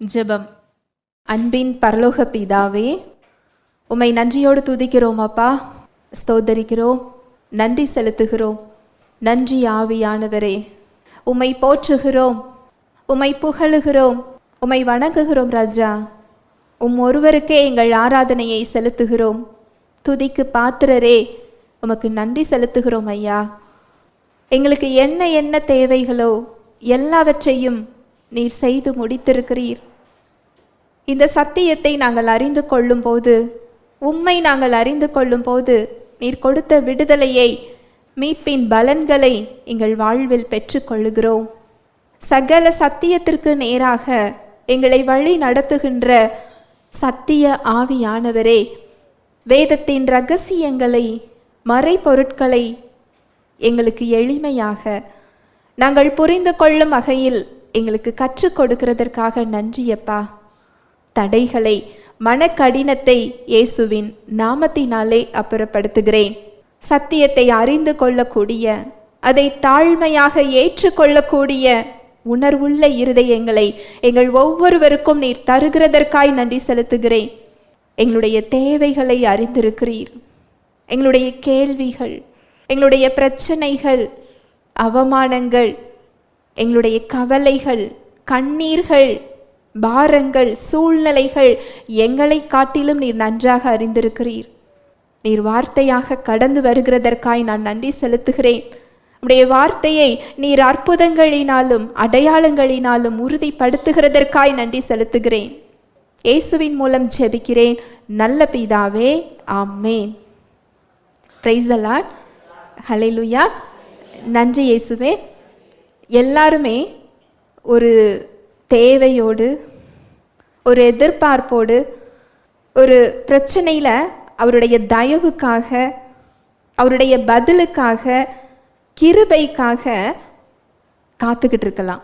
ஜெபம். அன்பின் பரலோக பிதாவே, உம்மை நன்றியோடு துதிக்கிறோம் அப்பா, ஸ்தோத்தரிக்கிறோம், நன்றி செலுத்துகிறோம். நன்றி ஆவியானவரே, உம்மை போற்றுகிறோம், உம்மை புகழுகிறோம், உம்மை வணங்குகிறோம் ராஜா. ஒருவருக்கே எங்கள் ஆராதனையை செலுத்துகிறோம். துதிக்கு பாத்திரரே, உமக்கு நன்றி செலுத்துகிறோம் ஐயா. எங்களுக்கு என்ன என்ன தேவைகளோ எல்லாவற்றையும் நீர் செய்து முடித்திருக்கிறீர். இந்த சத்தியத்தை நாங்கள் அறிந்து கொள்ளும் போது, உம்மை நாங்கள் அறிந்து கொள்ளும் போது, நீர் கொடுத்த விடுதலையை, மீட்பின் பலன்களை எங்கள் வாழ்வில் பெற்றுக்கொள்ளுகிறோம். சகல சத்தியத்திற்கு நேராக எங்களை வழி நடத்துகின்ற சத்திய ஆவியானவரே, வேதத்தின் இரகசியங்களை, மறைபொருட்களை எங்களுக்கு எளிமையாக நாங்கள் புரிந்து கொள்ளும் வகையில் எங்களுக்கு கற்றுக் கொடுக்கிறதற்காக நன்றியப்பா. தடைகளை, மனக்கடினத்தை இயேசுவின் நாமத்தினாலே அப்புறப்படுத்துகிறேன். சத்தியத்தை அறிந்து கொள்ளக்கூடிய, அதை தாழ்மையாக ஏற்றுக்கொள்ளக்கூடிய உணர்வுள்ள இருதயங்களை எங்கள் ஒவ்வொருவருக்கும் நீர் தருகிறதற்காய் நன்றி செலுத்துகிறேன். எங்களுடைய தேவைகளை அறிந்திருக்கிறீர். எங்களுடைய கேள்விகள், எங்களுடைய பிரச்சனைகள், அவமானங்கள், எங்களுடைய கவலைகள், கண்ணீர்கள், பாரங்கள், சூழ்நிலைகள் எங்களை காட்டிலும் நீர் நன்றாக அறிந்திருக்கிறீர். நீர் வார்த்தையாக கடந்து வருகிறதற்காய் நான் நன்றி செலுத்துகிறேன். உடைய வார்த்தையை நீர் அற்புதங்களினாலும் அடையாளங்களினாலும் உறுதிப்படுத்துகிறதற்காய் நன்றி செலுத்துகிறேன். இயேசுவின் மூலம் ஜெபிக்கிறேன் நல்ல பிதாவே, ஆமேன். Price the Lord. ஹல்லேலூயா. நன்றி இயேசுவே. எல்லாருமே ஒரு தேவையோடு, ஒரு எதிர்பார்ப்போடு, ஒரு பிரச்சனையில் அவருடைய தயவுக்காக, அவருடைய பதிலுக்காக, கிருபைக்காக காத்துக்கிட்டு இருக்கலாம்.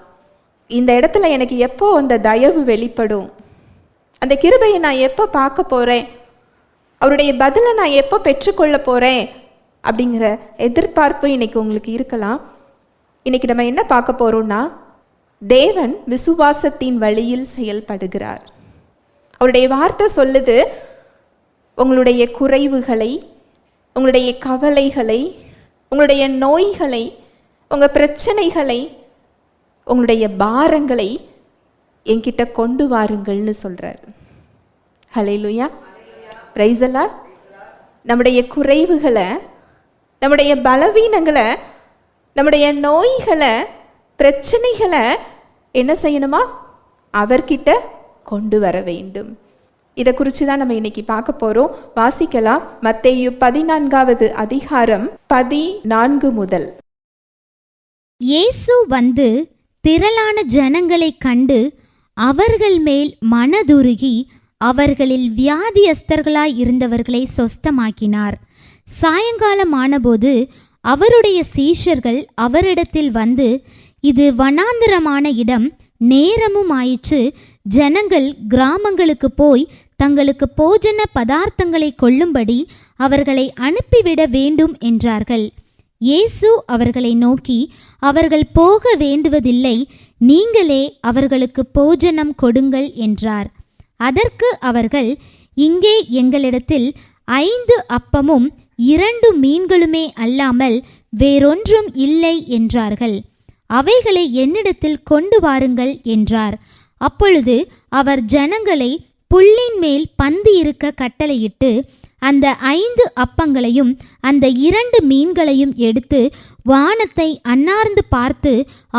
இந்த இடத்துல எனக்கு எப்போ அந்த தயவு வெளிப்படும், அந்த கிருபையை நான் எப்போ பார்க்க போகிறேன், அவருடைய பதிலை நான் எப்போ பெற்றுக்கொள்ள போகிறேன் அப்படிங்கிற எதிர்பார்ப்பு இன்னைக்கு உங்களுக்கு இருக்கலாம். இன்னைக்கு நம்ம என்ன பார்க்க போகிறோம்னா, தேவன் விசுவாசத்தின் வழியில் செயல்படுகிறார். அவருடைய வார்த்தை சொல்லுது, உங்களுடைய குறைவுகளை, உங்களுடைய கவலைகளை, உங்களுடைய நோய்களை, உங்கள் பிரச்சனைகளை, உங்களுடைய பாரங்களை என்கிட்ட கொண்டு வாருங்கள்னு சொல்கிறார். ஹல்லேலூயா. Praise the lord. நம்முடைய குறைவுகளை, நம்முடைய பலவீனங்களை, நம்முடைய நோய்களை, பிரச்சனைகளை என்ன செய்யணுமா? அவர்கிட்ட கொண்டு வர வேண்டும். இதை குறித்து தான் நம்ம இன்னைக்கு பார்க்க போகிறோம். வாசிக்கலாம். மத்தேயு 14வது அதிகாரம் 14 முதல். இயேசு வந்து திரளான ஜனங்களைக் கண்டு அவர்கள் மேல் மனதுருகி அவர்களில் வியாதியஸ்தர்களாய் இருந்தவர்களை சொஸ்தமாக்கினார். சாயங்காலமானபோது அவருடைய சீஷர்கள் அவரிடத்தில் வந்து, இது வனாந்திரமான இடம், நேரமும் ஆயிற்று, ஜனங்கள் கிராமங்களுக்கு போய் தங்களுக்கு போஜன பதார்த்தங்களை கொள்ளும்படி அவர்களை அனுப்பிவிட வேண்டும் என்றார்கள். இயேசு அவர்களை நோக்கி, அவர்கள் போக வேண்டுவதில்லை, நீங்களே அவர்களுக்கு போஜனம் கொடுங்கள் என்றார். அதற்கு அவர்கள், இங்கே எங்களிடத்தில் 5 அப்பமும் 2 மீன்களுமே அல்லாமல் வேறொன்றும் இல்லை என்றார்கள். அவைகளை என்னிடத்தில் கொண்டு வாருங்கள் என்றார். அப்பொழுது அவர் ஜனங்களை புல்லின் மேல் பந்தி இருக்க கட்டளையிட்டு அந்த 5 அப்பங்களையும் அந்த 2 மீன்களையும் எடுத்து வானத்தை அண்ணார்ந்து பார்த்து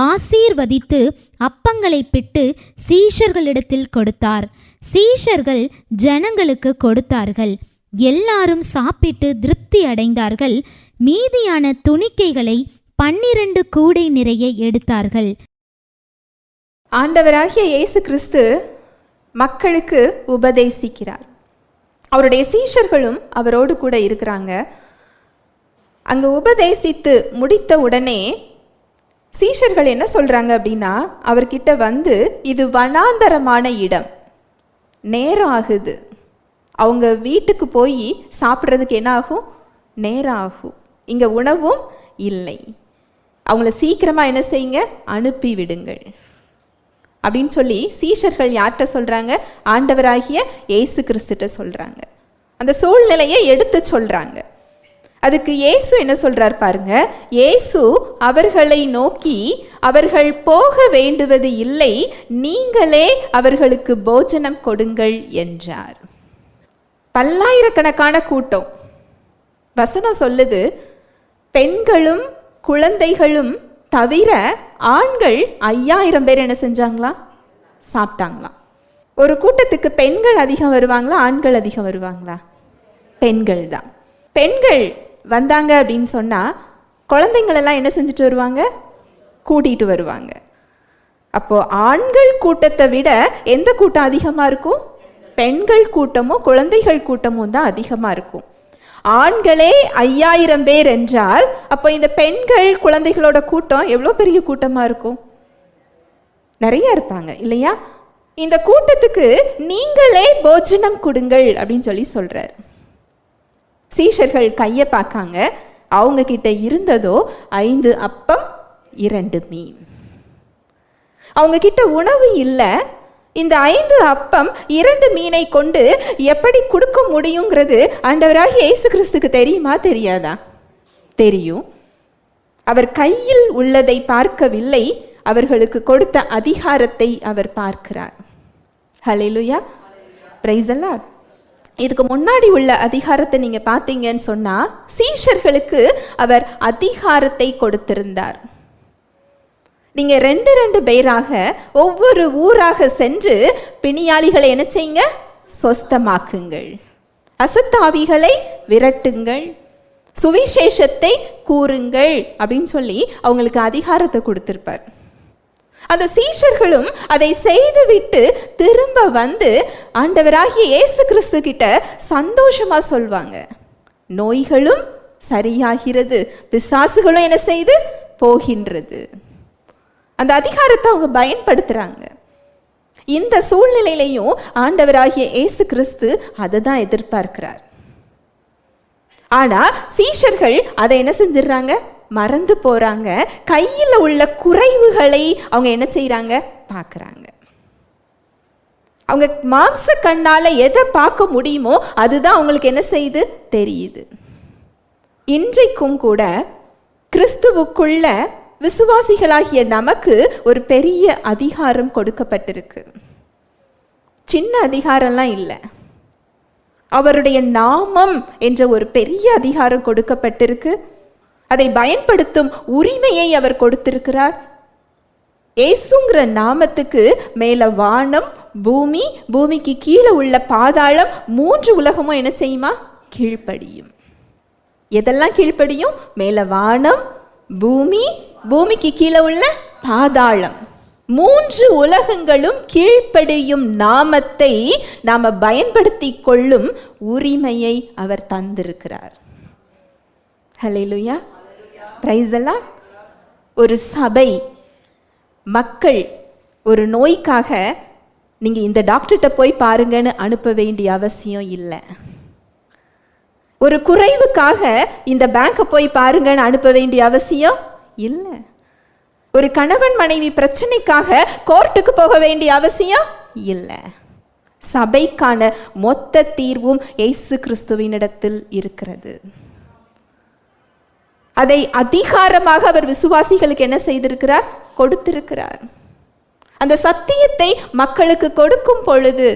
ஆசீர்வதித்து அப்பங்களை பிட்டு சீஷர்களிடத்தில் கொடுத்தார். சீஷர்கள் ஜனங்களுக்கு கொடுத்தார்கள். எல்லாரும் சாப்பிட்டு திருப்தி அடைந்தார்கள். மீதியான துணிக்கைகளை 12 கூடை நிறைய எடுத்தார்கள். ஆண்டவராகிய இயேசு கிறிஸ்து மக்களுக்கு உபதேசிக்கிறார். அவருடைய சீஷர்களும் அவரோடு கூட இருக்கிறாங்க. அங்கே உபதேசித்து முடித்த உடனே சீஷர்கள் என்ன சொல்றாங்க அப்படின்னா, அவர்கிட்ட வந்து, இது வனாந்தரமான இடம், நேரம் ஆகுது, அவங்க வீட்டுக்கு போய் சாப்பிட்றதுக்கு என்ன ஆகும், நேரம் ஆகும், இங்கே உணவும் இல்லை, அவங்கள சீக்கிரமாக என்ன செய்யுங்க, அனுப்பி விடுங்கள். அப்படின்னு சொல்லி சீஷர்கள் யார்கிட்ட சொல்றாங்க? ஆண்டவராகிய இயேசு கிறிஸ்துட்ட சொல்றாங்க. அந்த சூழ்நிலையை எடுத்து சொல்றாங்க. அதுக்கு இயேசு என்ன சொல்றார் பாருங்க. இயேசு அவர்களை நோக்கி, அவர்கள் போக வேண்டுவது இல்லை, நீங்களே அவர்களுக்கு போஜனம் கொடுங்கள் என்றார். பல்லாயிரக்கணக்கான கூட்டம். வசனம் சொல்லுது, பெண்களும் குழந்தைகளும் தவிர ஆண்கள் 5000 பேர் என்ன செஞ்சாங்களாம்? சாப்பிட்டாங்களாம். ஒரு கூட்டத்துக்கு பெண்கள் அதிகம் வருவாங்களா, ஆண்கள் அதிகம் வருவாங்களா? பெண்கள் தான். பெண்கள் வந்தாங்க அப்படின்னு சொன்னா குழந்தைங்களெல்லாம் என்ன செஞ்சுட்டு வருவாங்க? கூட்டிட்டு வருவாங்க. அப்போ ஆண்கள் கூட்டத்தை விட எந்த கூட்டம் அதிகமா இருக்கும்? பெண்கள் கூட்டமும் குழந்தைகள் கூட்டமும் தான் அதிகமா இருக்கும். ஆண்களே 5000 பேர் என்றால் அப்போ இந்த பெண்கள் குழந்தைகளோட கூட்டம் எவ்வளோ பெரிய கூட்டமா இருக்கும்? நிறைய இருப்பாங்க இல்லையா? இந்த கூட்டத்துக்கு நீங்களே போஜனம் கொடுங்கள் அப்படின்னு சொல்லி சொல்றார். சீஷர்கள் கையை பார்க்காங்க. அவங்க கிட்ட இருந்ததோ 5 அப்பம் 2 மீன். அவங்க கிட்ட உணவு இல்லை. இந்த 5 அப்பம் 2 மீனை கொண்டு எப்படி கொடுக்க முடியுங்கிறது ஆண்டவராகிய இயேசு கிறிஸ்துக்கு தெரியுமா தெரியாதா? தெரியும். அவர் கையில் உள்ளதை பார்க்கவில்லை, அவர்களுக்கு கொடுத்த அதிகாரத்தை அவர் பார்க்கிறார். ஹல்லேலூயா, பிரைஸ் தி லார்ட். இதுக்கு முன்னாடி உள்ள அதிகாரத்தை நீங்க பார்த்தீங்கன்னு சொன்னா சீஷர்களுக்கு அவர் அதிகாரத்தை கொடுத்திருந்தார். நீங்க 2 பேராக ஒவ்வொரு ஊராக சென்று பிணியாளிகளை என்ன செய்யுங்க? சொஸ்தமாக்குங்கள், அசுத்தாவிகளை விரட்டுங்கள், சுவிசேஷத்தை கூறுங்கள் அப்படின்னு சொல்லி அவங்களுக்கு அதிகாரத்தை கொடுத்திருப்பார். அந்த சீஷர்களும் அதை செய்துவிட்டு திரும்ப வந்து ஆண்டவராகிய இயேசு கிறிஸ்து கிட்ட சந்தோஷமா சொல்வாங்க. நோய்களும் சரியாகிறது, பிசாசுகளும் என்ன செய்து போகின்றது. அந்த அதிகாரத்தை அவங்க பயன்படுத்துறாங்க. இந்த சூழ்நிலையிலையும் ஆண்டவராகிய இயேசு கிறிஸ்து அதை தான் எதிர்பார்க்கிறார். ஆனா சீஷர்கள் அதை என்ன செஞ்சிடறாங்க? மறந்து போறாங்க. கையில் உள்ள குறைவுகளை அவங்க என்ன செய்யறாங்க? பார்க்கறாங்க. அவங்க மாம்ச கண்ணால எதை பார்க்க முடியுமோ அதுதான் அவங்களுக்கு என்ன செய்யுது? தெரியுது. இன்றைக்கும் கூட கிறிஸ்துவுக்குள்ள விசுவாசிகளாகிய நமக்கு ஒரு பெரிய அதிகாரம் கொடுக்கப்பட்டிருக்கு. சின்ன அதிகாரம்லாம் இல்லை. அவருடைய நாமம் என்ற ஒரு பெரிய அதிகாரம் கொடுக்கப்பட்டிருக்கு. அதை பயன்படுத்தும் உரிமையை அவர் கொடுத்திருக்கிறார். இயேசுங்கிற நாமத்துக்கு மேல வானம், பூமி, பூமிக்கு கீழே உள்ள பாதாளம் 3 உலகமும் என்ன செய்யுமா? கீழ்ப்படியும். எதெல்லாம் கீழ்ப்படியும்? மேல வானம், பூமி, பூமிக்கு கீழே உள்ள பாதாளம், 3 உலகங்களும் கீழ்ப்படியும் நாமத்தை நாம பயன்படுத்தி கொள்ளும் உரிமையை அவர் தந்திருக்கிறார். ஹல்லேலூயா, பிரைஸ் தி லார்ட். ஒரு சபை, மக்கள் ஒரு நோய்க்காக நீங்க இந்த டாக்டர்கிட்ட போய் பாருங்கன்னு அனுப்ப வேண்டிய அவசியம் இல்லை. ஒரு குறைவுக்காக இந்த பேங்கை போய் பாருங்கன்னு அனுப்ப வேண்டிய அவசியம் இல்லை. ஒரு கணவன் மனைவி பிரச்சனைக்காக கோர்ட்டுக்கு போக வேண்டிய அவசியம் இல்லை. சபைக்கான மொத்த தீர்வும் இயேசு கிறிஸ்துவினிடத்தில் இருக்கிறது. அதை அதிகாரமாக அவர் விசுவாசிகளுக்கு என்ன செய்திருக்கிறார்? கொடுத்திருக்கிறார். அந்த சத்தியத்தை மக்களுக்கு கொடுக்கும் பொழுது,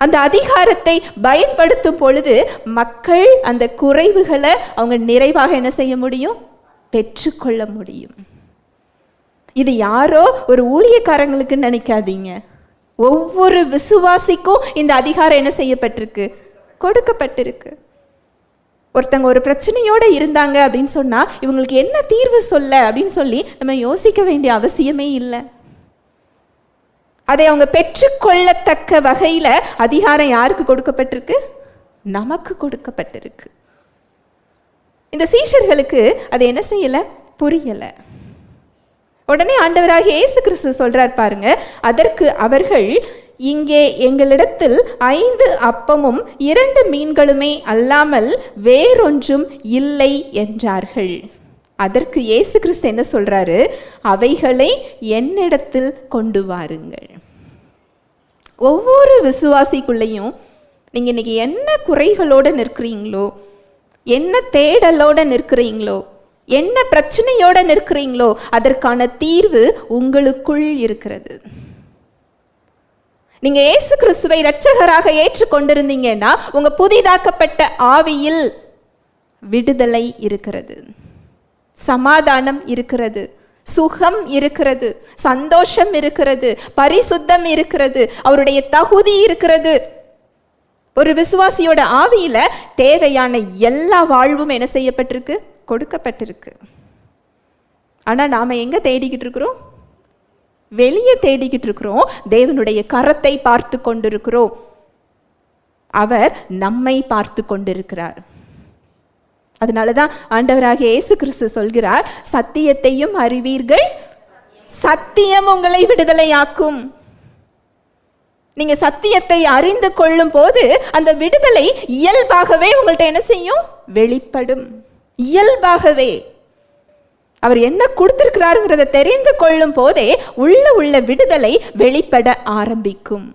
அந்த அதிகாரத்தை பயன்படுத்தும் பொழுது மக்கள் அந்த குறைவுகளை அவங்க நிறைவாக என்ன செய்ய முடியும்? பெற்றுக்கொள்ள முடியும். இது யாரோ ஒரு ஊழியக்காரங்களுக்கு நினைக்காதீங்க. ஒவ்வொரு விசுவாசிக்கும் இந்த அதிகாரம் என்ன செய்யப்பட்டிருக்கு? கொடுக்கப்பட்டிருக்கு. ஒருத்தங்க ஒரு பிரச்சனையோட இருந்தாங்க அப்படின்னு சொன்னா இவங்களுக்கு என்ன தீர்வு சொல்ல அப்படின்னு சொல்லி நம்ம யோசிக்க வேண்டிய அவசியமே இல்லை. அதை அவங்க பெற்றுக்கொள்ளத்தக்க வகையில அதிகாரம் யாருக்கு கொடுக்கப்பட்டிருக்கு? நமக்கு கொடுக்கப்பட்டிருக்கு. இந்த சீஷர்களுக்கு அது என்ன செய்யல? புரியல. உடனே ஆண்டவராகிய இயேசு கிறிஸ்து சொல்றார் பாருங்க. அதற்கு அவர்கள், இங்கே எங்களிடத்தில் 5 அப்பமும் 2 மீன்களுமே அல்லாமல் வேறொன்றும் இல்லை என்றார்கள். அதற்கு இயேசு கிறிஸ்து என்ன சொல்றாரு? அவைகளை என்னிடத்தில் கொண்டு வாருங்கள். ஒவ்வொரு விசுவாசிக்குள்ளேயும் நீங்க இன்னைக்கு என்ன குறைகளோட நிற்கிறீங்களோ, என்ன தேடலோட நிற்கிறீங்களோ, என்ன பிரச்சனையோட நிற்கிறீங்களோ, அதற்கான தீர்வு உங்களுக்குள் இருக்கிறது. நீங்க இயேசு கிறிஸ்துவை இரட்சகராக ஏற்றுக்கொண்டிருந்தீங்கன்னா உங்க புதிதாக்கப்பட்ட ஆவியில் விடுதலை இருக்கிறது, சமாதானம் இருக்கிறது, சுகம் இருக்கிறது, சந்தோஷம் இருக்கிறது, பரிசுத்தம் இருக்கிறது, அவருடைய தகுதி இருக்கிறது. ஒரு விசுவாசியோட ஆவியில தேவையான எல்லா வாழ்வும் என்ன செய்யப்பட்டிருக்கு? கொடுக்கப்பட்டிருக்கு. ஆனா நாம எங்க தேடிக்கிட்டு இருக்கிறோம்? வெளியே தேடிக்கிட்டு இருக்கிறோம். தேவனுடைய கரத்தை பார்த்து கொண்டிருக்கிறோம். அவர் நம்மை பார்த்து கொண்டிருக்கிறார். அதனாலதான் ஆண்டவராகிய இயேசு கிறிஸ்து சொல்கிறார், சத்தியத்தையும் அறிவீர்கள், சத்தியம் உங்களை விடுதலையாக்கும். நீங்க சத்தியத்தை அறிந்து கொள்ளும் போது அந்த விடுதலை இயல்பாகவே உங்கள்ட்ட என்ன செய்யும்? வெளிப்படும். இயல்பாகவே அவர் என்ன கொடுத்திருக்கிறாருங்கிறத தெரிந்து கொள்ளும் போதே உள்ள விடுதலை வெளிப்பட ஆரம்பிக்கும்.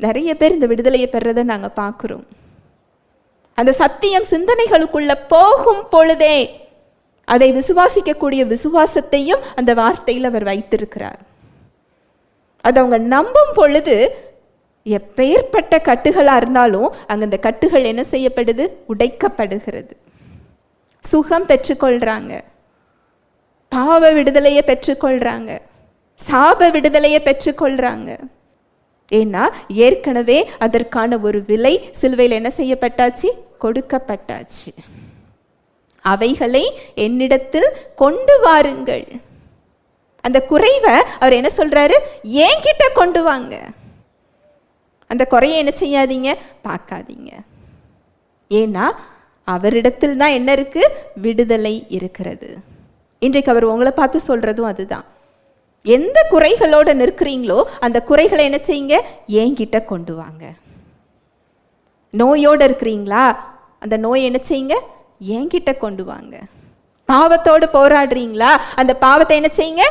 நிறைய பேர் இந்த விடுதலையை பெறதை நாங்க பார்க்கிறோம். அந்த சத்தியம் சிந்தனைகளுக்குள்ள போகும் பொழுதே அதை விசுவாசிக்கக்கூடிய விசுவாசத்தையும் அந்த வார்த்தையில் அவர் வைத்திருக்கிறார். அதை அவங்க நம்பும் பொழுது எப்பேற்பட்ட கட்டுகளா இருந்தாலும் அங்க அந்த கட்டுகள் என்ன செய்யப்படுது? உடைக்கப்படுகிறது. சுகம் பெற்றுக்கொள்றாங்க, பாவ விடுதலையை பெற்றுக்கொள்றாங்க, சாப விடுதலையை பெற்றுக்கொள்றாங்க. ஏன்னா ஏற்கனவே அதற்கான ஒரு விலை சிலுவையில் என்ன செய்யப்பட்டாச்சு? கொடுக்கப்பட்டாச்சு. அவைகளை என்னிடத்தில் கொண்டு வாருங்கள். அந்த குறைவை அவர் என்ன சொல்றாரு? என்கிட்ட கொண்டு வாங்க. அந்த குறையை என்ன செய்யாதீங்க? பார்க்காதீங்க. ஏன்னா அவரிடத்தில் தான் என்ன இருக்கு? விடுதலை இருக்கிறது. இன்றைக்கு அவர் உங்களை பார்த்து சொல்றதும் அதுதான். எந்த குறைகளோட நிற்கிறீங்களோ அந்த குறைகளை என்ன செய்யுங்க? என்கிட்ட கொண்டு வாங்க. நோயோடு இருக்கிறீங்களா? அந்த நோயை என்ன செய்யுங்க? என்கிட்ட கொண்டு வாங்க. பாவத்தோடு போராடுறீங்களா? அந்த பாவத்தை என்ன செய்யுங்க?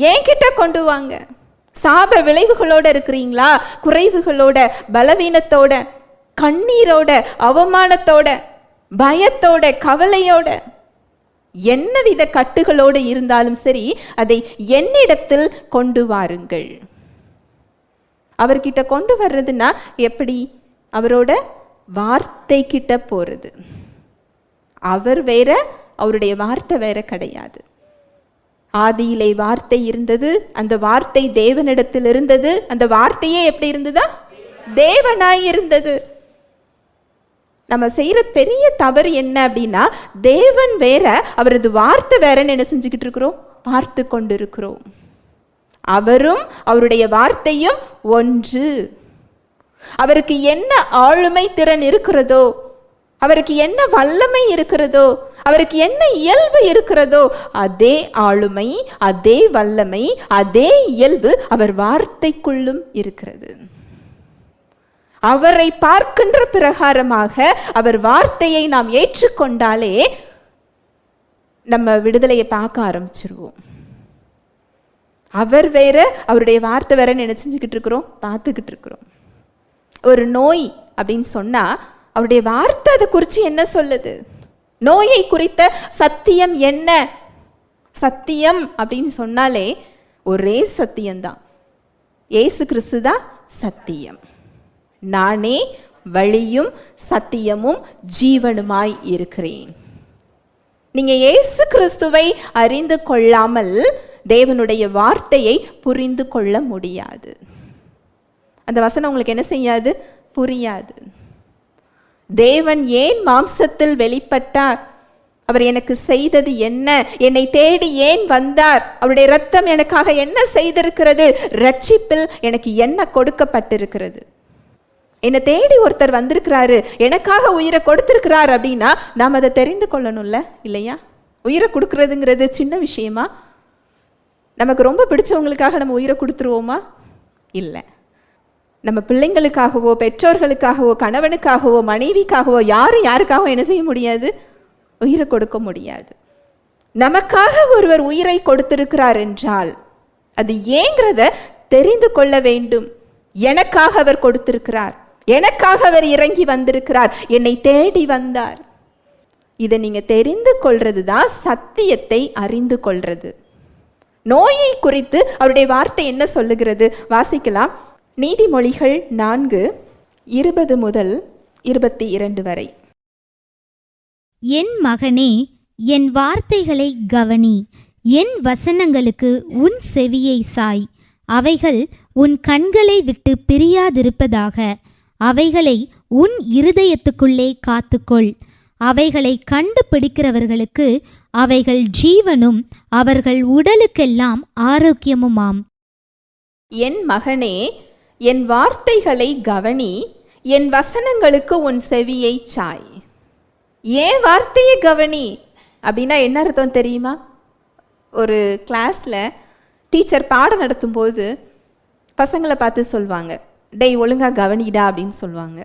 என்கிட்ட கொண்டு வாங்க. சாப விளைவுகளோட இருக்கிறீங்களா? குறைவுகளோட, பலவீனத்தோட, கண்ணீரோட, அவமானத்தோட, பயத்தோட, கவலையோட, என்னவித கட்டுகளோடு இருந்தாலும் சரி, அதை என்னிடத்தில் கொண்டு வாருங்கள். அவர்கிட்ட கொண்டு வர்றதுன்னா எப்படி? அவரோட வார்த்தை கிட்ட போறது. அவர் வேற, அவருடைய வார்த்தை வேற கிடையாது. ஆதியிலே வார்த்தை இருந்தது, அந்த வார்த்தை தேவனிடத்தில் இருந்தது, அந்த வார்த்தையே எப்படி இருந்ததா? தேவனாய் இருந்தது. நம்ம செய்யற பெரிய தவறு என்ன அப்படின்னா, தேவன் வேற, அவரது வார்த்தை வேறன்னு என்ன செஞ்சுக்கிட்டு இருக்கிறோம்? பார்த்து கொண்டிருக்கிறோம். அவரும் அவருடைய வார்த்தையும் ஒன்று. அவருக்கு என்ன ஆளுமை திறன் இருக்கிறதோ, அவருக்கு என்ன வல்லமை இருக்கிறதோ, அவருக்கு என்ன இயல்பு இருக்கிறதோ, அதே ஆளுமை, அதே வல்லமை, அதே இயல்பு அவர் வார்த்தைக்குள்ளும் இருக்கிறது. அவரை பார்க்கின்ற பிரகாரமாக அவர் வார்த்தையை நாம் ஏற்றுக்கொண்டாலே நம்ம விடுதலையை பார்க்க ஆரம்பிச்சிருவோம். அவர் வேற, அவருடைய வார்த்தை வேற நினைச்சுக்கிட்டு இருக்கிறோம், பார்த்துக்கிட்டு இருக்கிறோம். ஒரு நோய் அப்படின்னு சொன்னா அவருடைய வார்த்தை அதை குறித்து என்ன சொல்லுது? நோயை குறித்த சத்தியம் என்ன? சத்தியம் அப்படின்னு சொன்னாலே ஒரே சத்தியம்தான். இயேசு கிறிஸ்து தான் சத்தியம். நானே வழியும் சத்தியமும் ஜீவனுமாய் இருக்கிறேன். நீங்க இயேசு கிறிஸ்துவை அறிந்து கொள்ளாமல் தேவனுடைய வார்த்தையை புரிந்து கொள்ள முடியாது. அந்த வசனம் உங்களுக்கு என்ன செய்யாது? புரியாது. தேவன் ஏன் மாம்சத்தில் வெளிப்பட்டார்? அவர் எனக்கு செய்தது என்ன? என்னை தேடி ஏன் வந்தார்? அவருடைய இரத்தம் எனக்காக என்ன செய்திருக்கிறது? ரட்சிப்பில் எனக்கு என்ன கொடுக்கப்பட்டிருக்கிறது? என்னை தேடி ஒருத்தர் வந்திருக்கிறாரு, எனக்காக உயிரை கொடுத்திருக்கிறார் அப்படின்னா நாம் அதை தெரிந்து கொள்ளணும்ல, இல்லையா? உயிரை கொடுக்கறதுங்கிறது சின்ன விஷயமா? நமக்கு ரொம்ப பிடிச்சவங்களுக்காக நம்ம உயிரை கொடுத்துருவோமா? இல்லை. நம்ம பிள்ளைங்களுக்காகவோ, பெற்றோர்களுக்காகவோ, கணவனுக்காகவோ, மனைவிக்காகவோ, யாருக்காகவோ என்ன செய்ய முடியாது? உயிரை கொடுக்க முடியாது. நமக்காக ஒருவர் உயிரை கொடுத்திருக்கிறார் என்றால் அது ஏங்கிறத தெரிந்து கொள்ள வேண்டும். எனக்காக அவர் கொடுத்திருக்கிறார், எனக்காக அவர் இறங்கி வந்திருக்கிறார், என்னை தேடி வந்தார். இதை நீங்க தெரிந்து கொள்றது தான் சத்தியத்தை அறிந்து கொள்றது. நோயை குறித்து அவருடைய வார்த்தை என்ன சொல்லுகிறது? வாசிக்கலாம். நீதிமொழிகள் 4:20 முதல் 22 வரை. என் மகனே, என் வார்த்தைகளை கவனி, என் வசனங்களுக்கு உன் செவியை சாய். அவைகள் உன் கண்களை விட்டு பிரியாதிருப்பதாக. அவைகளை உன் இருதயத்துக்குள்ளே காத்துக்கொள். அவைகளை கண்டுபிடிக்கிறவர்களுக்கு அவைகள் ஜீவனும் அவர்கள் உடலுக்கெல்லாம் ஆரோக்கியமுமாம். என் மகனே, என் வார்த்தைகளை கவனி, என் வசனங்களுக்கு உன் செவியை சாய். ஏன் வார்த்தையை கவனி அப்படின்னா என்ன அர்த்தம் தெரியுமா? ஒரு கிளாஸில் டீச்சர் பாடம் நடத்தும்போது பசங்களை பார்த்து சொல்லுவாங்க, டேய் ஒழுங்காக கவனிடா அப்படின்னு சொல்லுவாங்க.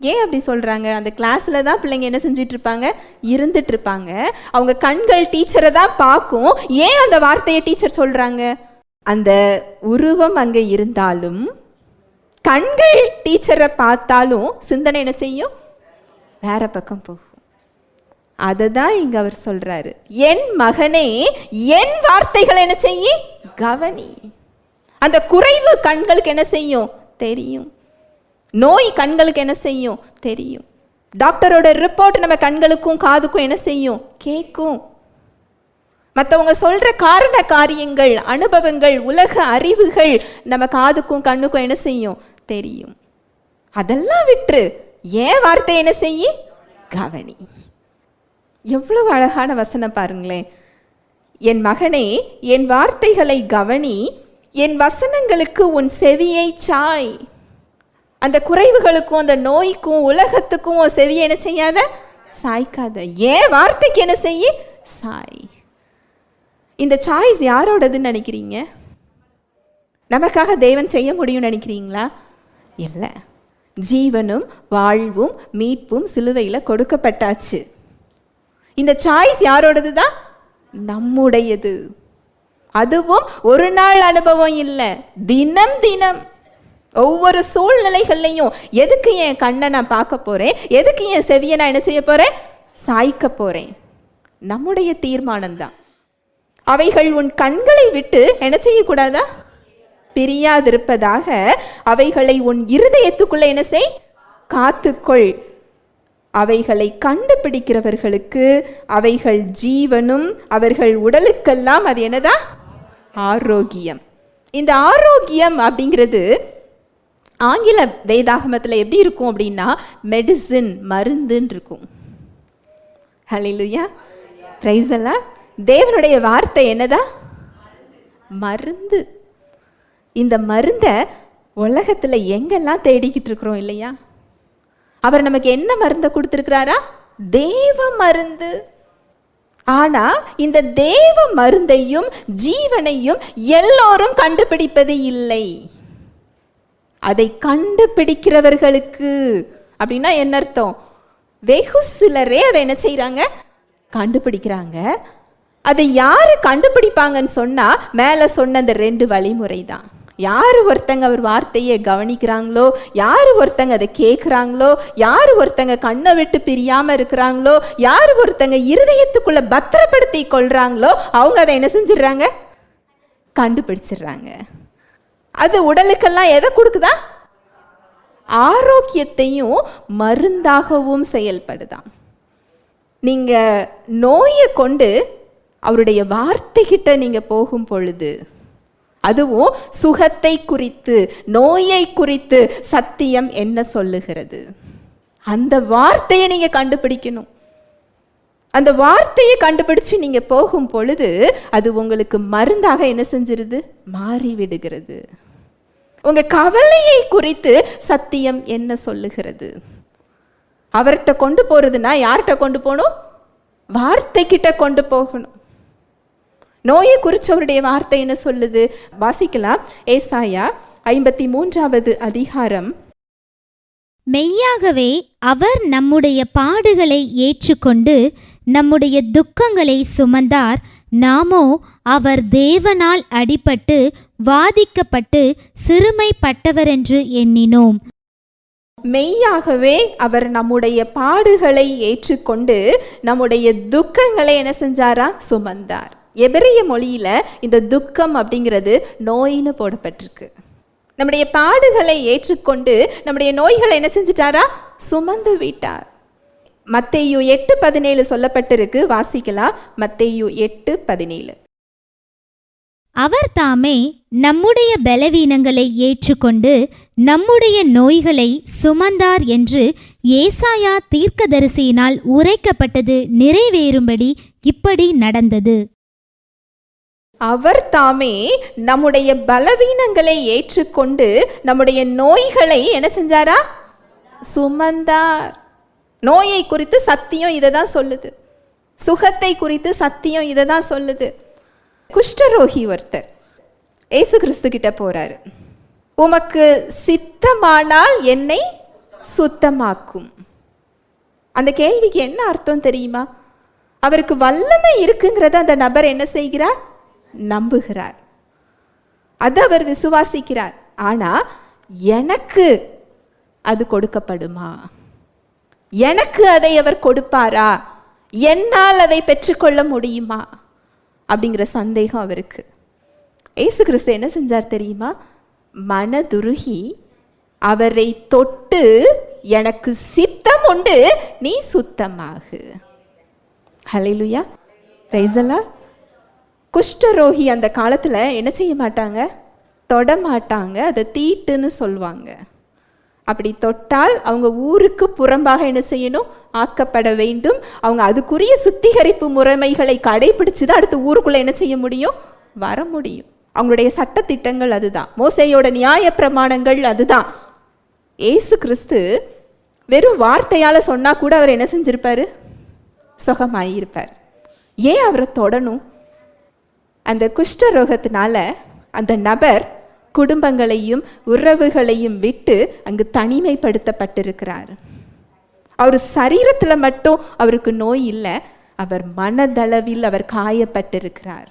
ஏன் அப்படி சொல்கிறாங்க? அந்த கிளாஸில் தான் பிள்ளைங்க என்ன செஞ்சிட்ருப்பாங்க? இருந்துட்டுருப்பாங்க. அவங்க கண்கள் டீச்சரை தான் பார்க்கும். ஏன் அந்த வார்த்தையை டீச்சர் சொல்கிறாங்க? அந்த உருவம் அங்கே இருந்தாலும் கண்கள் டீச்சரை பார்த்தாலும் சிந்தனை என்ன செய்யும்? வேற பக்கம் போகும். அதை தான் இங்க அவர் சொல்றாரு. என் மகனே, என் வார்த்தைகளை என்ன செய்யி? கவனி. அந்த குறைவு கண்களுக்கு என்ன செய்யும்? தெரியும். நோய் கண்களுக்கு என்ன செய்யும்? தெரியும். டாக்டரோட ரிப்போர்ட் நம்ம கண்களுக்கும் காதுக்கும் என்ன செய்யும்? கேட்கும். மற்றவங்க சொல்ற காரண காரியங்கள், அனுபவங்கள், உலக அறிவுகள் நம்ம காதுக்கும் கண்ணுக்கும் என்ன செய்யும்? தெரியும். அதெல்லாம் விட்டு ஏன் வார்த்தை என்ன செய்யி? கவனி. எவ்வளவு அழகான வசனம் பாருங்களேன். என் மகனே, என் வார்த்தைகளை கவனி, என் வசனங்களுக்கு உன் செவியை சாய். அந்த குறைவுகளுக்கும் அந்த நோய்க்கும் உலகத்துக்கும் உன் செவியை என்ன செய்யாத? சாய்க்காத. ஏன் வார்த்தைக்கு என்ன செய்யி? சாய். இந்த சாய்ஸ் யாரோடதுன்னு நினைக்கிறீங்க? நமக்காக தேவன் செய்ய முடியும்னு நினைக்கிறீங்களா? இல்லை. ஜீவனும் வாழ்வும் மீட்பும் சிலுவையில் கொடுக்கப்பட்டாச்சு. இந்த சாய்ஸ் யாரோடது தான்? நம்முடையது. அதுவும் ஒரு நாள் அனுபவம் இல்லை, தினம் தினம் ஒவ்வொரு சூழ்நிலைகள்லையும் எதுக்கு என் கண்ணை நான் பார்க்க போறேன், எதுக்கு என் செவியை நான் என்ன செய்ய போறேன்? சாய்க்க போறேன். நம்முடைய தீர்மானம் தான். அவைகள் உன் கண்களை விட்டு என்ன செய்யக்கூடாதா? பிரியாதிருப்பதாக. அவைகளை உன் இருதயத்துக்குள்ள என்ன செய்? காத்துக்கொள். அவைகளை கண்டுபிடிக்கிறவர்களுக்கு அவைகள் ஜீவனும் அவர்கள் உடலுக்கெல்லாம் அது என்னதா? ஆரோக்கியம். இந்த ஆரோக்கியம் அப்படிங்கிறது ஆங்கில வேதாகமத்தில் எப்படி இருக்கும் அப்படின்னா மெடிசின், மருந்துன்னு இருக்கும். ஹல்லேலூயா, பிரைஸ் அல்லாஹ். தேவனுடைய வார்த்தை என்னதா? மருந்து. இந்த மருந்தை உலகத்தில் எங்கெல்லாம் தேடிக்கிட்டு இருக்கிறோம் இல்லையா? அவர் நமக்கு என்ன மருந்தை கொடுத்திருக்கிறாரா? தேவ மருந்து. ஆனா இந்த தேவ மருந்தையும் ஜீவனையும் எல்லோரும் கண்டுபிடிப்பது இல்லை. அதை கண்டுபிடிக்கிறவர்களுக்கு அப்படின்னா என்ன அர்த்தம்? வெகு சிலரே அதை என்ன செய்யறாங்க? கண்டுபிடிக்கிறாங்க. அதை யாரு கண்டுபிடிப்பாங்கன்னு சொன்னா மேல சொன்ன அந்த 2 வழிமுறை தான். யார் ஒருத்தங்க அவர் வார்த்தையை கவனிக்கிறாங்களோ, யார் ஒருத்தங்க அதை கேட்குறாங்களோ, யார் ஒருத்தங்க கண்ணை விட்டு பிரியாமல் இருக்கிறாங்களோ, யார் ஒருத்தங்க இருதயத்துக்குள்ள பத்திரப்படுத்தி கொள்றாங்களோ அவங்க அதை என்ன செஞ்சிடறாங்க? கண்டுபிடிச்சிடுறாங்க. அது உடலுக்கெல்லாம் எதை கொடுக்குதா? ஆரோக்கியத்தையும் மருந்தாகவும் செயல்படுதான். நீங்க நோயை கொண்டு அவருடைய வார்த்தை கிட்ட நீங்க போகும் பொழுது, அதுவும் சுகத்தை குறித்து, நோயை குறித்து சத்தியம் என்ன சொல்லுகிறது, அந்த வார்த்தையை நீங்க கண்டுபிடிக்கணும். அந்த வார்த்தையை கண்டுபிடிச்சு நீங்க போகும் பொழுது அது உங்களுக்கு மருந்தாக என்ன செஞ்சிருது? மாறி விடுகிறது. உங்க கவலையை குறித்து சத்தியம் என்ன சொல்லுகிறது? அவர்கிட்ட கொண்டு போறதுன்னா யார்கிட்ட கொண்டு போகணும்? வார்த்தை கிட்ட கொண்டு போகணும். நோயை குறிச்சவருடைய வார்த்தை என்ன சொல்லுது? வாசிக்கலாம். ஏசாயா 53வது அதிகாரம். மெய்யாகவே அவர் நம்முடைய பாடுகளை ஏற்றுக்கொண்டு நம்முடைய துக்கங்களை சுமந்தார். நாமோ அவர் தேவனால் அடிபட்டு வாதிக்கப்பட்டு சிறுமைப்பட்டவரென்று எண்ணினோம். மெய்யாகவே அவர் நம்முடைய பாடுகளை ஏற்றுக்கொண்டு நம்முடைய துக்கங்களை என்ன செஞ்சாரா? சுமந்தார். எபிரேய மொழியில இந்த துக்கம் அப்படிங்கிறது நோயின்னு போடப்பட்டிருக்கு. நம்முடைய பாடுகளை ஏற்றுக்கொண்டு நம்முடைய நோய்களை என்ன செஞ்சிட்டாரா? சுமந்து விட்டார். மத்தேயு 8:17 சொல்லப்பட்டிருக்கு, வாசிக்கலாம். மத்தேயு 8:17. அவர் தாமே நம்முடைய பலவீனங்களை ஏற்றுக்கொண்டு நம்முடைய நோய்களை சுமந்தார் என்று ஏசாயா தீர்க்கதரிசியினால் உரைக்கப்பட்டது நிறைவேறும்படி இப்படி நடந்தது. அவர் தாமே நம்முடைய பலவீனங்களை ஏற்றுக்கொண்டு நம்முடைய நோய்களை என்ன செஞ்சாரா? சுமந்தார். நோயை குறித்து சத்தியம் இதை தான் சொல்லுது. சுகத்தை குறித்து சத்தியம் இதை தான் சொல்லுது. குஷ்டரோகி ஒருத்தர் ஏசு கிறிஸ்து கிட்ட போறாரு. உமக்கு சித்தமானால் என்னை சுத்தமாக்கும். அந்த கேள்விக்கு என்ன அர்த்தம் தெரியுமா? அவருக்கு வல்லமை இருக்குங்கிறத அந்த நபர் என்ன செய்கிறார்? நம்புகிறார். அது அவர் விசுவாசிக்கிறார். ஆனா எனக்கு அது கொடுக்கப்படுமா? எனக்கு அதை அவர் கொடுப்பாரா? என்னால் அதை பெற்றுக்கொள்ள முடியுமா அப்படிங்கிற சந்தேகம் அவருக்கு. ஏசு கிறிஸ்து என்ன செஞ்சார் தெரியுமா? மனதுருகி அவரை தொட்டு, எனக்கு சித்தம் உண்டு, நீ சுத்தமாகு. ஹல்லேலூயா, பிரைஸ் தி லார்ட். குஷ்டரோகி அந்த காலத்துல என்ன செய்ய மாட்டாங்க? தொட மாட்டாங்க. அதை தீட்டுன்னு சொல்லுவாங்க. அப்படி தொட்டால் அவங்க ஊருக்கு புறம்பாக என்ன செய்யணும்? ஆக்கப்பட வேண்டும். அவங்க அதுக்குரிய சுத்திகரிப்பு முறைமைகளை கடைபிடிச்சு தான் அடுத்து ஊருக்குள்ள என்ன செய்ய முடியும்? வர முடியும். அவங்களுடைய சட்டத்திட்டங்கள் அதுதான். மோசேயோட நியாய பிரமாணங்கள் அதுதான். ஏசு கிறிஸ்து வெறும் வார்த்தையால சொன்னா கூட அவர் என்ன செஞ்சிருப்பாரு? சுகமாயிருப்பார். ஏன் அவரை தொடணும்? அந்த குஷ்டரோகத்தினால அந்த நபர் குடும்பங்களையும் உறவுகளையும் விட்டு அங்கு தனிமைப்படுத்தப்பட்டிருக்கிறார். அவர் சரீரத்தில் மட்டும் அவருக்கு நோய் இல்லை, அவர் மனதளவில் அவர் காயப்பட்டிருக்கிறார்,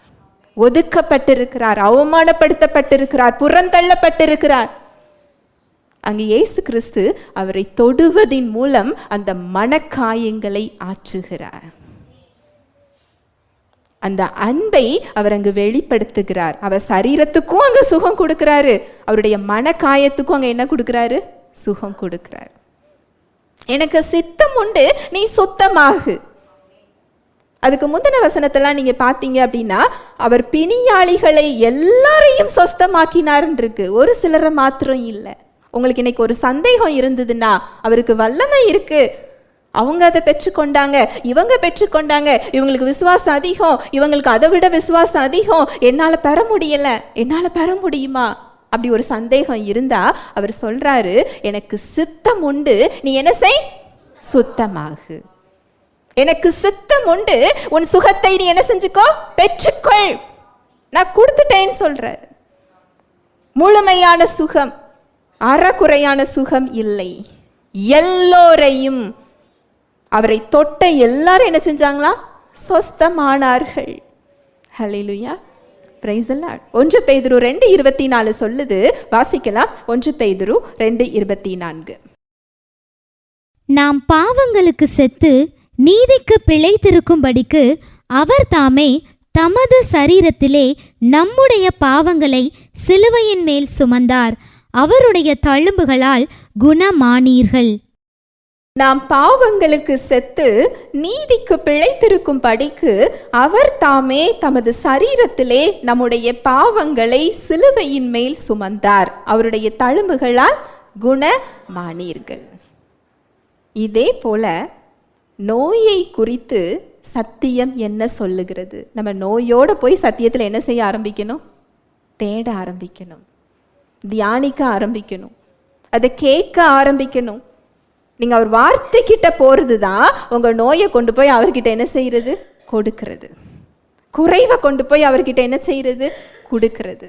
ஒதுக்கப்பட்டிருக்கிறார், அவமானப்படுத்தப்பட்டிருக்கிறார், புறந்தள்ளப்பட்டிருக்கிறார். அங்கு இயேசு கிறிஸ்து அவரை தொடுவதின் மூலம் அந்த மனக்காயங்களை ஆற்றுகிறார். அந்த அன்பை அவர் அங்கு வெளிப்படுத்துகிறார். அவர் சரீரத்துக்கும் அங்க சுகம் கொடுக்கிறாரு, அவருடைய மனக்காயத்துக்கும் அங்க என்ன கொடுக்கிறாரு? சுகம் கொடுக்கிறார். எனக்கு சித்தம் உண்டு, நீ சுத்தமாகு. அதுக்கு முந்தின வசனத்தெல்லாம் நீங்க பார்த்தீங்க அப்படின்னா, அவர் பிணியாளிகளை எல்லாரையும் சொஸ்தமாக்கினார்ன்னு இருக்கு, ஒரு சிலரை மாத்திரம் இல்லை. உங்களுக்கு இன்னைக்கு ஒரு சந்தேகம் இருந்ததுன்னா, அவருக்கு வல்லமை இருக்கு, அவங்க அதை பெற்றுக்கொண்டாங்க, இவங்க பெற்றுக்கொண்டாங்க, இவங்களுக்கு விசுவாசம் அதிகம், இவங்களுக்கு அதை விட விசுவாசம் அதிகம், என்னால் பெற முடியல, என்னால் பெற முடியுமா? அப்படி ஒரு சந்தேகம் இருந்தா அவர் சொல்றாரு, எனக்கு சித்தம் உண்டு, நீ என்ன செய்? சுத்தமாகு. எனக்கு சித்தம் உண்டு, உன் சுகத்தை நீ என்ன செஞ்சுக்கோ? பெற்றுக்கொள். நான் கொடுத்துட்டேன்னு சொல்றாரு. முழுமையான சுகம், அறக்குறையான சுகம் இல்லை. எல்லோரையும், அவரை தொட்ட எல்லாரும் என்ன செஞ்சாங்களா? சொஸ்தமானார்கள். ஹல்லேலூயா, பிரைஸ் தி லார்ட். 1 பேதுரு 2:24 சொல்லுது, வாசிக்கலாம். 1 பேதுரு 2:24. நாம் பாவங்களுக்கு செத்து நீதிக்கு பிழைத்திருக்கும்படிக்கு அவர் தாமே தமது சரீரத்திலே நம்முடைய பாவங்களை சிலுவையின் மேல் சுமந்தார், அவருடைய தழும்புகளால் குணமானீர்கள். நாம் பாவங்களுக்கு செத்து நீதிக்கு பிழைத்திருக்கும் படிக்கு அவர் தாமே தமது சரீரத்திலே நம்முடைய பாவங்களை சிலுவையின் மேல் சுமந்தார், அவருடைய தழும்புகளால் குணமானீர்கள். இதே போல நோயை குறித்து சத்தியம் என்ன சொல்லுகிறது? நம்ம நோயோடு போய் சத்தியத்தில் என்ன செய்ய ஆரம்பிக்கணும்? தேட ஆரம்பிக்கணும், தியானிக்க ஆரம்பிக்கணும், அதை கேட்க ஆரம்பிக்கணும். நீங்கள் அவர் வார்த்தை கிட்ட போகிறது தான் உங்கள் நோயை கொண்டு போய் அவர்கிட்ட என்ன செய்கிறது? கொடுக்கிறது. குறைவை கொண்டு போய் அவர்கிட்ட என்ன செய்கிறது? கொடுக்கிறது.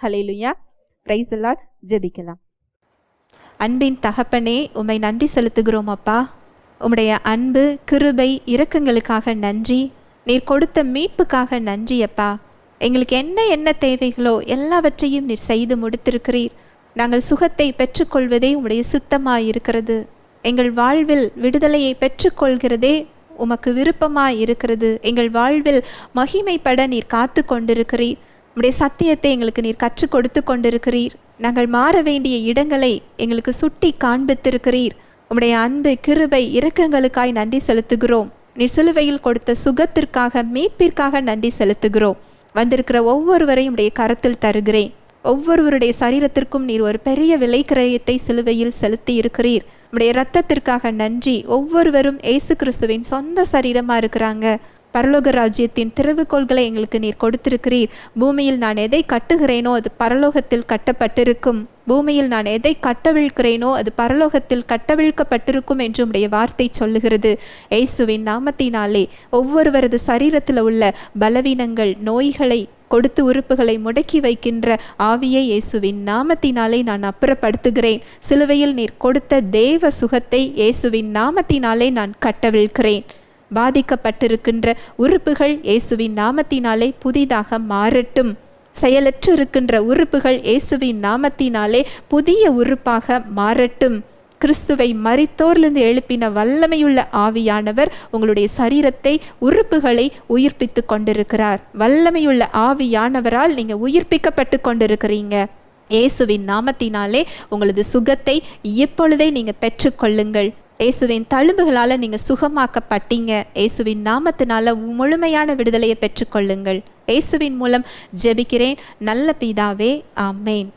ஹல்லேலூயா, பிரைஸ் தி லார்ட். ஜெபிக்கலாம். அன்பின் தகப்பனே, உம்மை நன்றி செலுத்துகிறோம் அப்பா. உம்முடைய அன்பு, கிருபை, இரக்கங்களுக்காக நன்றி. நீர் கொடுத்த மீட்புக்காக நன்றி அப்பா. எங்களுக்கு என்ன தேவைகளோ எல்லாவற்றையும் நீர் செய்து முடித்திருக்கிறீர். நாங்கள் சுகத்தை பெற்றுக்கொள்வதே உம்முடைய சித்தமாயிருக்கிறது. எங்கள் வாழ்வில் விடுதலையை பெற்றுக்கொள்கிறதே உமக்கு விருப்பமாய் இருக்கிறது. எங்கள் வாழ்வில் மகிமைப்பட நீர் காத்து கொண்டிருக்கிறீர். உம்முடைய சத்தியத்தை எங்களுக்கு நீர் கற்றுக் கொடுத்து கொண்டிருக்கிறீர். நாங்கள் மாற வேண்டிய இடங்களை எங்களுக்கு சுட்டி காண்பித்திருக்கிறீர். உம்முடைய அன்பு, கிருபை, இரக்கங்களுக்காய் நன்றி செலுத்துகிறோம். நீர் சிலுவையில் கொடுத்த சுகத்திற்காக, மீட்பிற்காக நன்றி செலுத்துகிறோம். வந்திருக்கிற ஒவ்வொருவரையும் உடைய கரத்தில் தருகிறேன். ஒவ்வொருவருடைய சரீரத்திற்கும் நீர் ஒரு பெரிய விலை கிரயத்தை சிலுவையில் செலுத்தி இருக்கிறீர். உம்முடைய இரத்தத்திற்காக நன்றி. ஒவ்வொருவரும் இயேசு கிறிஸ்துவின் சொந்த சரீரமாக இருக்கிறாங்க. பரலோக ராஜ்யத்தின் திறவுகோள்களை எங்களுக்கு நீர் கொடுத்திருக்கிறீர். பூமியில் நான் எதை கட்டுகிறேனோ அது பரலோகத்தில் கட்டப்பட்டிருக்கும். பூமியில் நான் எதை கட்டவிழ்க்கிறேனோ அது பரலோகத்தில் கட்டவிழ்க்கப்பட்டிருக்கும் என்று உம்முடைய வார்த்தை சொல்லுகிறது. இயேசுவின் நாமத்தினாலே ஒவ்வொருவரது சரீரத்தில் உள்ள பலவீனங்கள், நோய்களை, கொடுத்து உறுப்புகளை முடக்கி வைக்கின்ற ஆவியை இயேசுவின் நாமத்தினாலே நான் அப்புறப்படுத்துகிறேன். சிலுவையில் நீர் கொடுத்த தேவ சுகத்தை இயேசுவின் நாமத்தினாலே நான் கட்டவிழ்க்கிறேன். பாதிக்கப்பட்டிருக்கின்ற உறுப்புகள் இயேசுவின் நாமத்தினாலே புதிதாக மாறட்டும். செயலற்று இருக்கின்ற உறுப்புகள் இயேசுவின் நாமத்தினாலே புதிய உறுப்பாக மாறட்டும். கிறிஸ்துவை மரித்தோரிலிருந்து எழுப்பின வல்லமையுள்ள ஆவியானவர் உங்களுடைய சரீரத்தை, உறுப்புகளை உயிர்ப்பித்து கொண்டிருக்கிறார். வல்லமையுள்ள ஆவியானவரால் நீங்கள் உயிர்ப்பிக்கப்பட்டு கொண்டிருக்கிறீங்க. இயேசுவின் நாமத்தினாலே உங்களது சுகத்தை இப்பொழுதே நீங்கள் பெற்றுக்கொள்ளுங்கள். இயேசுவின் தழும்புகளால் நீங்கள் சுகமாக்கப்பட்டீங்க. இயேசுவின் நாமத்தினால முழுமையான விடுதலையை பெற்றுக்கொள்ளுங்கள். இயேசுவின் மூலம் ஜெபிக்கிறேன் நல்ல பிதாவே, ஆமேன்.